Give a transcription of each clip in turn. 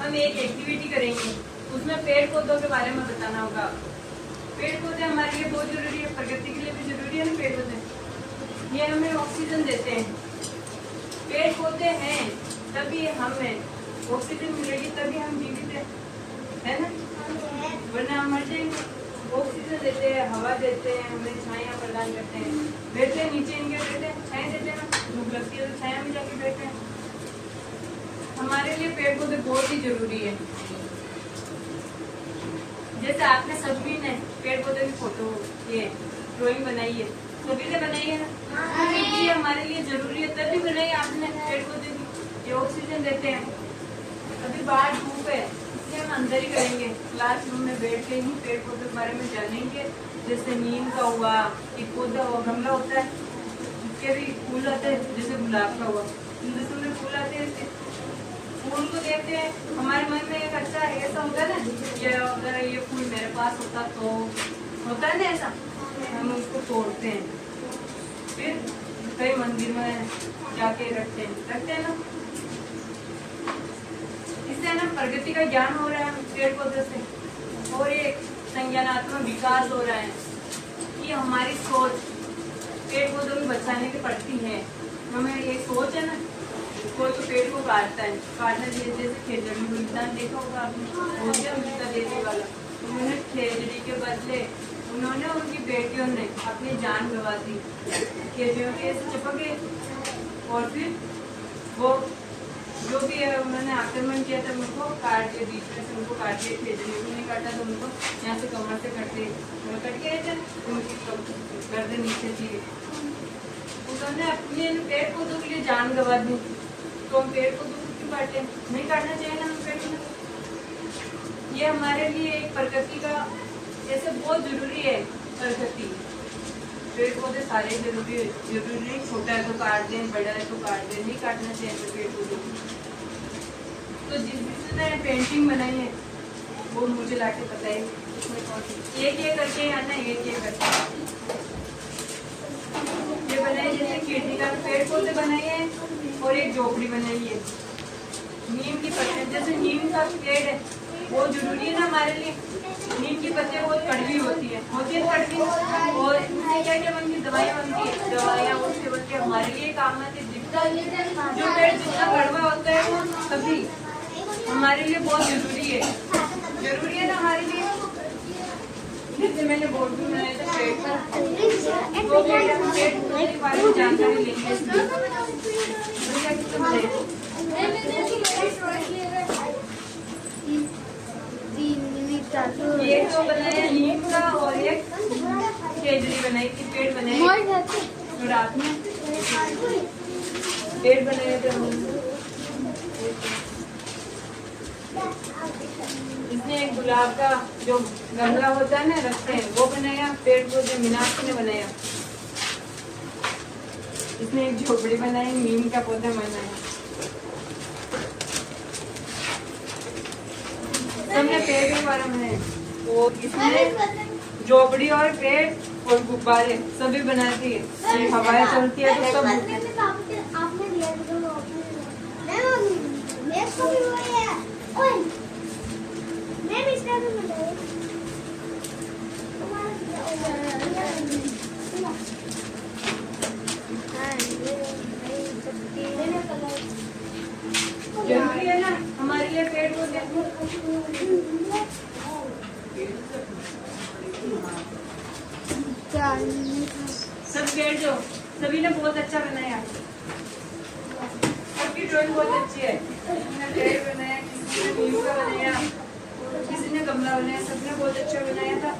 हम एक एक्टिविटी करेंगे, उसमें पेड़ पौधों के बारे में बताना होगा। पेड़ पौधे हमारे लिए बहुत जरूरी है, प्रकृति के लिए भी जरूरी है ना पेड़ पौधे। ये हमें ऑक्सीजन देते हैं। पेड़ पौधे हैं तभी हमें ऑक्सीजन मिलेगी, तभी हम जीवित है ना, वरना हम मर जाएंगे। ऑक्सीजन देते हैं, हवा देते हैं, हमें छाया प्रदान करते हैं। बैठते हैं नीचे इनके, बैठते हैं छाया देते हैं ना, धूप लगती है तो छाया में जाके बैठते हैं। हमारे लिए पेड़ पौधे बहुत ही जरूरी है। जैसे आपने सभी ने पेड़ पौधे की फोटो ये ड्राइंग बनाई है, सभी ने बनाई है ना, ये हमारे लिए जरूरी है तभी बनाई आपने पेड़ पौधे की। ये ऑक्सीजन देते हैं। अभी बाहर धूप है इसलिए हम अंदर ही करेंगे, क्लासरूम में बैठ के ही पेड़ पौधे के बारे में जानेंगे। जैसे नीम का हुआ, एक पौधा हुआ, गमला होता है, उसके भी फूल आते हैं, जैसे गुलाब का हुआ, जिसमें फूल आते हैं। फूल को देखते हैं, हमारे मन में एक अच्छा ऐसा होता है ना कि अगर ये फूल मेरे पास होता तो, होता है ना ऐसा, हम उसको तोड़ते हैं, फिर कई मंदिर में जाके रखते हैं ना। इससे ना प्रगति का ज्ञान हो रहा है पेड़ पौधे से, और एक संज्ञानात्मक विकास हो रहा है कि हमारी सोच पेड़ पौधों को बचाने की पड़ती है। हमें ये सोच है ना, कोई तो पेड़ को काटता है, काटना चाहिए। जैसे खेजड़ी बलिदान देखा होगा आपने, अमृता देवी वाला, उन्होंने खेजड़ी के बदले उन्होंने उनकी बेटियों ने अपनी जान गंवा दी। खेजड़ियों के ऐसे चिपके और फिर वो जो भी है उन्होंने आक्रमण किया था, उनको काट के बीच में से उनको काट के, खेजड़ियों को नहीं काटा तो उनको यहाँ से कमर से कट के थे, उनकी गर्दन नीचे थी। उन्होंने अपने पेड़ पौधों के लिए जान गंवा दी, तो हम पेड़ पौधों को क्यों काटे? नहीं काटना चाहिए ना हम पेड़ पौधे। ये हमारे लिए एक प्रकृति का जैसे बहुत जरूरी है। प्रकृति पेड़ पौधे सारे जरूरी नहीं, छोटा है तो काट दें, बड़ा है तो काट दें, नहीं काटना चाहिए पेड़ पौधों को। तो जिसने पेंटिंग बनाई है वो मुझे लाके बताइए इसमें कौन सी एक करके है ना, एक करके ये बनाई। जैसे खिड़की का पेड़ पौधे बनाए हैं और एक झोपड़ी बनाई है। नीम की पत्ते, जैसे नीम का पेड़ है वो जरूरी है ना हमारे लिए। नीम की पत्ते बहुत कड़वी होती है कड़वी, और इससे क्या क्या बनती है, दवाइयाँ बनती है, दवाइयाँ उससे बनती है, हमारे लिए काम आती है। जो पेड़ जितना कड़वा होता है वो सभी हमारे लिए बहुत जरूरी है ना हमारे लिए। जैसे मैंने बोर्ड भी बनाया था पेड़ पर, वो पेड़ के बारे में जानकारी लेंगे। ये तो बनाया नीम का और एक खेजड़ी बनाई थी, पेड़ बनाए रात में, पेड़ बनाए थे। इसने एक गुलाब का जो गमला होता है ना रखते हैं वो बनाया, पेड़ पौधे मीनाक्षी ने बनाया। इसने एक झोपड़ी बनाई, नीम का पौधा बनाया। सबने पेड़ के बारे में, वो इसने झोपड़ी और पेड़ और गुब्बारे सभी बनाए थे। हवाएं चलती है तो सब जरूरी है ना हमारे लिए पेड़ पौधे। सब पेड़ जो सभी ने बहुत अच्छा बनाया, सबकी ड्राइंग बहुत अच्छी है। किसी ने पेड़ बनाया, किसी ने नीम का बनाया, किसी ने गमला बनाया, सबने बहुत अच्छा बनाया था।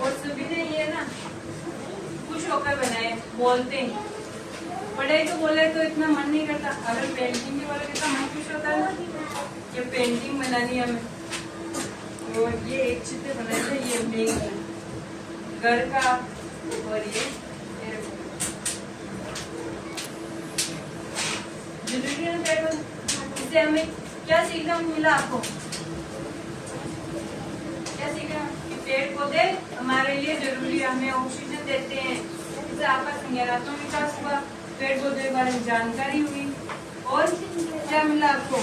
और सभी ने ये ना खुश होकर बनाए, बोलते हैं। पढ़ाई तो बोले तो इतना मन नहीं करता, अगर पेंटिंग के वाले कितना मन खुश होता है ना, ये पेंटिंग बनानी है हमें। और ये एक चित्र बनाए थे, ये मेन घर का, और ये जरूरी है ना। इससे हमें क्या सीखना मिला आपको? क्या सीखा कि पेड़ पौधे हमारे लिए जरूरी है, हमें ऑक्सीजन देते हैं, इससे आपका संज्ञानात्मक विकास हुआ, पेड़ पौधे के बारे में जानकारी हुई, और क्या मिला आपको?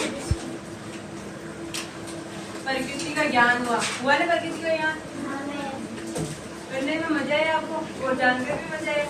प्रकृति का ज्ञान हुआ ना? प्रकृति का ज्ञान करने में मजा है आपको और जानकर भी मजा है।